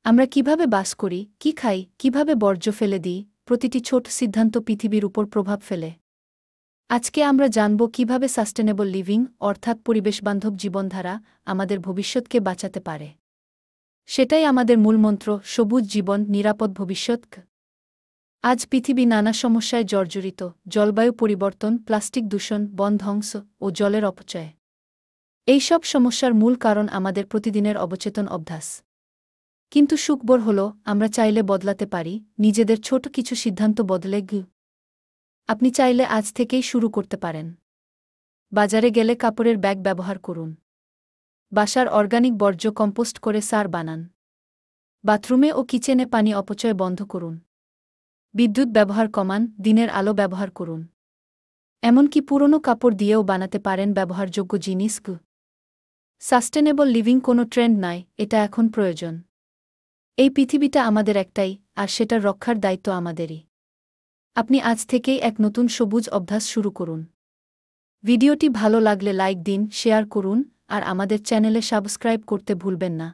আমরা কিভাবে বাস করি, কি খাই, কিভাবে বর্জ্য ফেলে দিই, প্রতিটি ছোট সিদ্ধান্ত পৃথিবীর উপর প্রভাব ফেলে। আজকে আমরা জানব কিভাবে সাস্টেনেবল লিভিং অর্থাৎ পরিবেশবান্ধব জীবনধারা আমাদের ভবিষ্যৎকে বাঁচাতে পারে। সেটাই আমাদের মূলমন্ত্র, সবুজ জীবন, নিরাপদ ভবিষ্যৎ। আজ পৃথিবী নানা সমস্যায় জর্জরিত: জলবায়ু পরিবর্তন, প্লাস্টিক দূষণ, বন ধ্বংস ও জলের অপচয়। এইসব সমস্যার মূল কারণ আমাদের প্রতিদিনের অবচেতন অভ্যাস। কিন্তু সুখবর হল, আমরা চাইলে বদলাতে পারি, নিজেদের ছোট কিছু সিদ্ধান্ত বদলে। আপনি চাইলে আজ থেকেই শুরু করতে পারেন। বাজারে গেলে কাপড়ের ব্যাগ ব্যবহার করুন। বাসার অর্গানিক বর্জ্য কম্পোস্ট করে সার বানান। বাথরুমে ও কিচেনে পানি অপচয় বন্ধ করুন। বিদ্যুৎ ব্যবহার কমান, দিনের আলো ব্যবহার করুন। এমনকি পুরনো কাপড় দিয়েও বানাতে পারেন ব্যবহারযোগ্য জিনিস। সাস্টেনেবল লিভিং কোনো ট্রেন্ড নয়, এটা এখন প্রয়োজন। এই পৃথিবীটা আমাদের একটাই, আর সেটার রক্ষার দায়িত্ব আমাদেরই। আপনি আজ থেকেই এক নতুন সবুজ অভ্যাস শুরু করুন। ভিডিওটি ভালো লাগলে লাইক দিন, শেয়ার করুন, আর আমাদের চ্যানেলে সাবস্ক্রাইব করতে ভুলবেন না।